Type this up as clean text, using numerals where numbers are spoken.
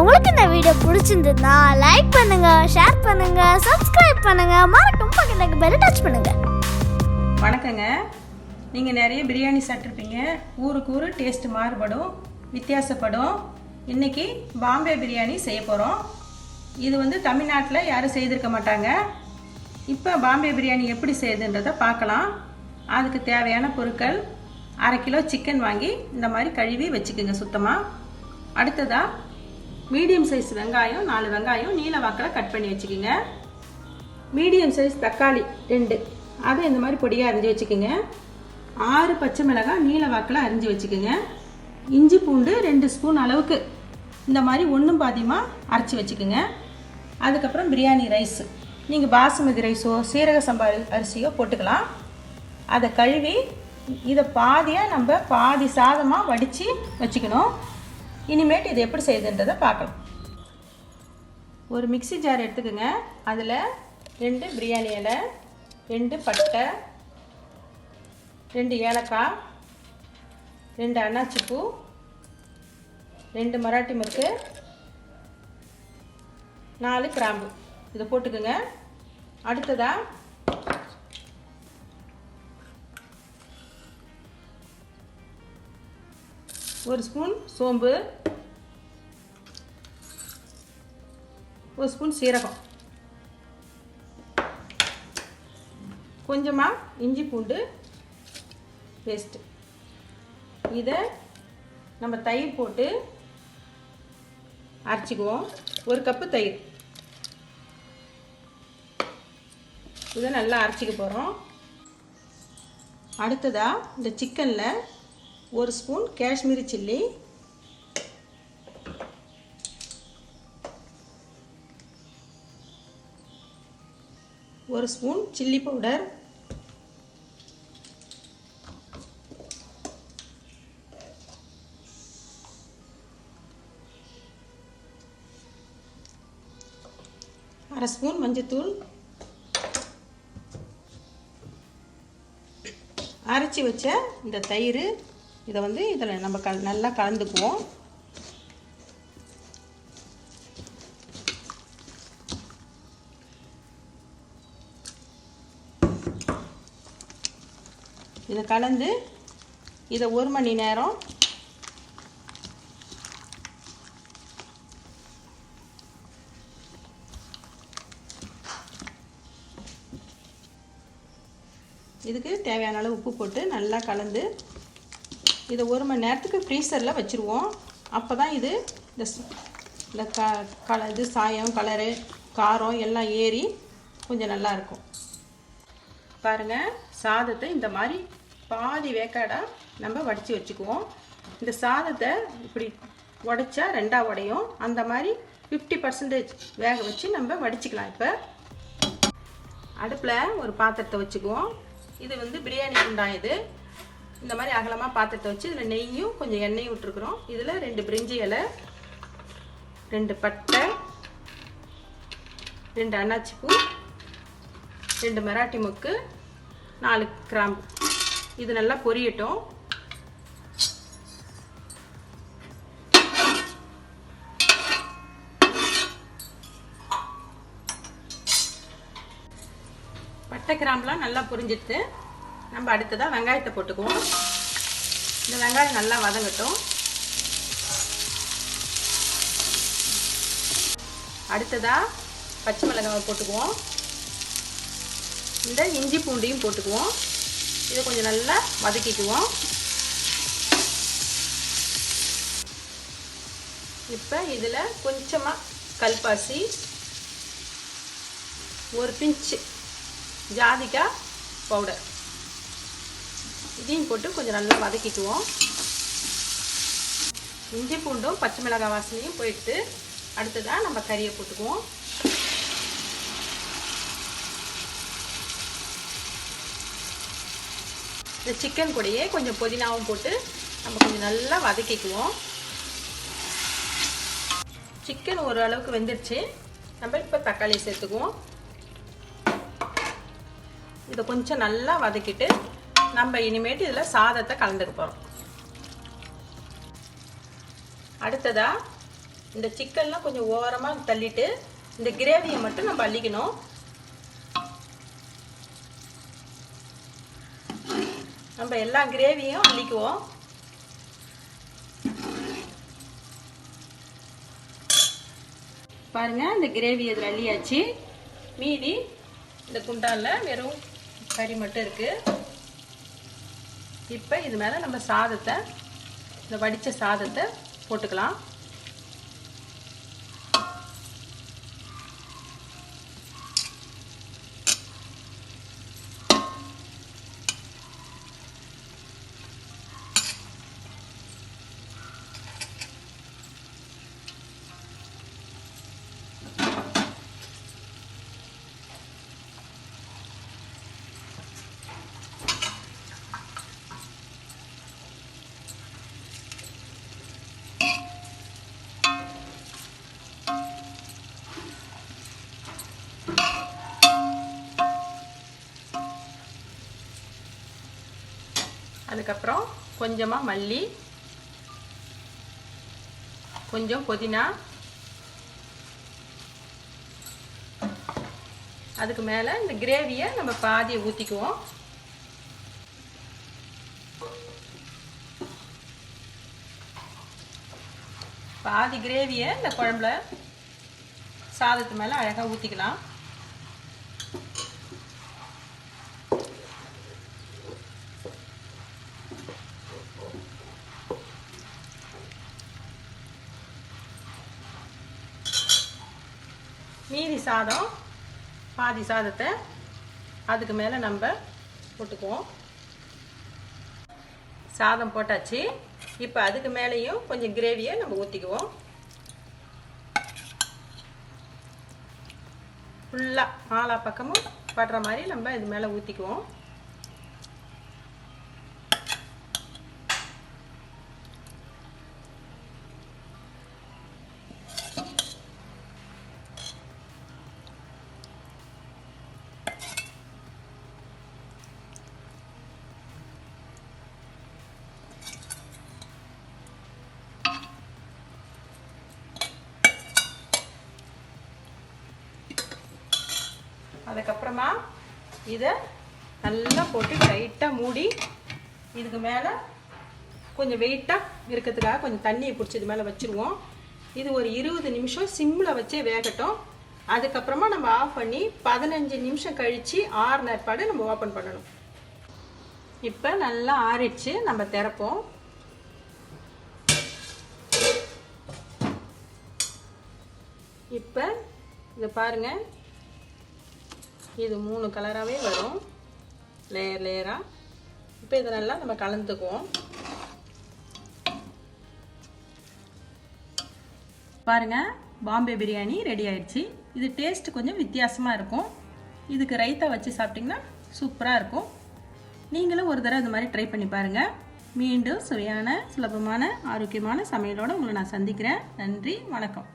உங்களுக்கு இந்த வீடியோ பிடிச்சிருந்ததுன்னா லைக் பண்ணுங்க, ஷேர் பண்ணுங்க, சப்ஸ்கிரைப் பண்ணுங்க, மறக்காம பக்கத்துல பெல் டச் பண்ணுங்க. வணக்கங்க. நீங்கள் நிறைய பிரியாணி சாப்பிட்ருப்பீங்க. ஊருக்கு ஊர் டேஸ்ட் மாறுபடும், வித்தியாசப்படும். இன்றைக்கி பாம்பே பிரியாணி செய்ய போகிறோம். இது தமிழ்நாட்டில் யாரும் செய்திருக்க மாட்டாங்க. இப்போ பாம்பே பிரியாணி எப்படி செய்யுதுன்றதை பார்க்கலாம். அதுக்கு தேவையான பொருட்கள்: 1/2 கிலோ சிக்கன் வாங்கி இந்த மாதிரி கழுவி வச்சுக்கோங்க சுத்தமாக. அடுத்ததாக மீடியம் சைஸ் வெங்காயம் 4 வெங்காயம் நீல வாக்கில் கட் பண்ணி வச்சுக்கோங்க. மீடியம் சைஸ் தக்காளி 2, அதை இந்த மாதிரி பொடியாக அரிஞ்சு வச்சுக்கோங்க. 6 பச்சை மிளகாய் நீல வாக்கில் அரிஞ்சு வச்சுக்கோங்க. இஞ்சி பூண்டு 2 ஸ்பூன் அளவுக்கு இந்த மாதிரி ஒன்றும் பாதியமாக அரைச்சி வச்சுக்கோங்க. அதுக்கப்புறம் பிரியாணி ரைஸ், நீங்கள் பாசுமதி ரைஸோ சீரக சம்பா அரிசியோ போட்டுக்கலாம். அதை கழுவி இதை பாதியாக நம்ம பாதி சாதமாக வடித்து வச்சுக்கணும். இனிமேட்டு இது எப்படி செய்யுதுன்றதை பார்க்கலாம். ஒரு மிக்சி ஜார் எடுத்துக்கோங்க. அதில் 2 பிரியாணி இலை, 2 பட்டை, 2 ஏலக்காய், 2 அன்னாச்சிப்பூ, 2 மராட்டி முறுக்கு, 4 கிராம்பு இதை போட்டுக்கோங்க. அடுத்ததாக ஒரு ஸ்பூன் சோம்பு, 1 ஸ்பூன் சீரகம், கொஞ்சமாக இஞ்சி பூண்டு பேஸ்ட்டு. இதை நம்ம தயிர் போட்டு அரைச்சிக்குவோம். 1 கப்பு தயிர். இதை நல்லா அரைச்சிக்க போகிறோம். அடுத்ததாக இந்த சிக்கனில் 1 spoon Kashmiri chilli, 1 spoon chilli powder, 1/2 spoon மஞ்சத்தூள், அரைச்சி வச்ச இந்த தயிர் இதை இதில் நம்ம நல்லா கலந்துக்குவோம். இதை கலந்து இதை 1 மணி நேரம் இதுக்கு தேவையான அளவு உப்பு போட்டு நல்லா கலந்து இதை 1 மணி நேரத்துக்கு ஃப்ரீசரில் வச்சுருவோம். அப்போ தான் இது இது சாயம், கலரு, காரம் எல்லாம் ஏறி கொஞ்சம் நல்லாயிருக்கும். பாருங்கள், சாதத்தை இந்த மாதிரி பாதி வேக்காடாக நம்ம வடித்து வச்சுக்குவோம். இந்த சாதத்தை இப்படி உடைச்சா 2ஆக உடையும். அந்த மாதிரி 50% வேக வச்சு நம்ம வடிச்சுக்கலாம். இப்போ அடுப்பில் ஒரு பாத்திரத்தை வச்சுக்குவோம். இது பிரியாணி குண்டான். இது இந்த மாதிரி அகலமாக பாத்திரத்தை வச்சு இதில் நெய்யும் கொஞ்சம் எண்ணெயும் விட்டுருக்குறோம். இதில் 2 பிரிஞ்சி இலை, 2 பட்டை, 2 அன்னாச்சிப்பூ, 2 மராட்டி மொக்கு, 4 கிராம்பு. இது நல்லா பொரியட்டும். பட்டை கிராம்புலாம் நல்லா பொரிஞ்சிட்டு நம்ம அடுத்ததாக வெங்காயத்தை போட்டுக்குவோம். இந்த வெங்காயம் நல்லா வதங்கட்டும். அடுத்ததாக பச்சை மிளகாவை போட்டுக்குவோம். இந்த இஞ்சி பூண்டையும் போட்டுக்குவோம். இதை கொஞ்சம் நல்லா வதக்கிக்குவோம். இப்போ இதில் கொஞ்சமாக கல்பாசி, 1 பிஞ்ச் ஜாதிக்காய் பவுடர் இதையும் போட்டு கொஞ்சம் நல்லா வதக்கிக்குவோம். இஞ்சி பூண்டும் பச்சை மிளகாய் வாசனையும் போயிட்டு அடுத்ததாக நம்ம கறியை போட்டுக்குவோம். இந்த சிக்கன் கூடயே கொஞ்சம் புதினாவும் போட்டு நம்ம கொஞ்சம் நல்லா வதக்கிக்குவோம். சிக்கன் ஓரளவுக்கு வெந்துருச்சு. நம்ம இப்போ தக்காளி சேர்த்துக்குவோம். இதை கொஞ்சம் நல்லா வதக்கிட்டு நம்ம இனிமேட்டு இதில் சாதத்தை கலந்துக்க போகிறோம். அடுத்ததாக இந்த சிக்கன்லாம் கொஞ்சம் ஓரமாக தள்ளிட்டு இந்த கிரேவியை மட்டும் நம்ம அள்ளிக்கணும். நம்ம எல்லா கிரேவியும் அள்ளிக்குவோம். பாருங்க, இந்த கிரேவி இதில் அள்ளியாச்சு. மீதி இந்த குண்டானில் வெறும் கறி மட்டும் இருக்கு. இப்போ இது மேலே நம்ம சாதத்தை, இந்த வடித்த சாதத்தை போட்டுக்கலாம். அதுக்கப்புறம் கொஞ்சமாக மல்லி, கொஞ்சம் புதினா, அதுக்கு மேலே இந்த கிரேவியை நம்ம பாதியை ஊற்றிக்குவோம். பாதி கிரேவியை இந்த குழம்புல சாதத்து மேலே அழகாக ஊற்றிக்கலாம். மீதி சாதம், பாதி சாதத்தை அதுக்கு மேலே நம்ம போட்டுக்குவோம். சாதம் போட்டாச்சு. இப்போ அதுக்கு மேலேயும் கொஞ்சம் கிரேவியை நம்ம ஊற்றிக்குவோம். ஃபுல்லாக நாலா பக்கமும் படுற மாதிரி நம்ம இது மேலே ஊற்றிக்குவோம். அதுக்கப்புறமா இதை நல்லா போட்டு டைட்டாக மூடி இதுக்கு மேலே கொஞ்சம் வெயிட்டாக இருக்கிறதுக்காக கொஞ்சம் தண்ணியை பிடிச்சி இது மேலே வச்சுருவோம். இது ஒரு 20 நிமிஷம் சிம்மில் வச்சே வேகட்டும். அதுக்கப்புறமா நம்ம ஆஃப் பண்ணி 15 நிமிஷம் கழித்து ஆறுன ஏற்பாடு நம்ம ஓப்பன் பண்ணணும். இப்போ நல்லா ஆறிடுச்சு. நம்ம திறப்போம். இப்போ இதை பாருங்கள், இது 3 கலராகவே வரும், லேயர் லேயராக. இப்போ இதை நல்லா நம்ம கலந்துக்குவோம். பாருங்கள், பாம்பே பிரியாணி ரெடி ஆயிடுச்சு. இது டேஸ்ட் கொஞ்சம் வித்தியாசமாக இருக்கும். இதுக்கு ரைத்தா வச்சு சாப்பிட்டிங்கன்னா சூப்பராக இருக்கும். நீங்களும் ஒரு தடவை இது மாதிரி ட்ரை பண்ணி பாருங்கள். மீண்டும் சுவையான, சுலபமான, ஆரோக்கியமான சமையலோடு உங்களை நான் சந்திக்கிறேன். நன்றி, வணக்கம்.